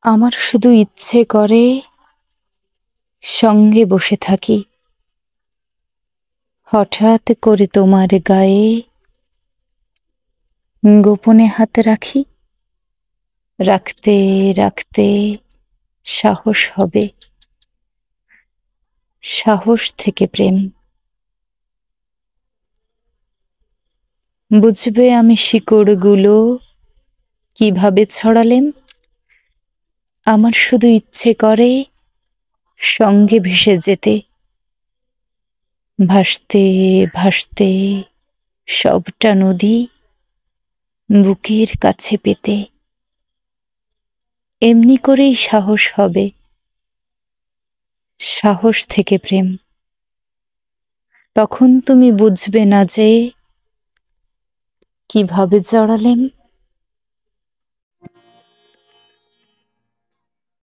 আমার শুধু ইচ্ছে করে সঙ্গে বসে থাকি, হঠাৎ করে তোমার গায়ে গোপনে হাত রাখি। রাখতে রাখতে সাহস হবে, সাহস থেকে প্রেম। বুঝবে আমি শিকড়গুলো কিভাবে ছড়ালেম। আমার শুধু ইচ্ছে করে সঙ্গে ভেসে যেতে, ভাসতে ভাসতে সবটা নদী বুকের কাছে পেতে। এমনি করেই সাহস হবে, সাহস থেকে প্রেম। তখন তুমি বুঝবে না যে কিভাবে জড়ালেম।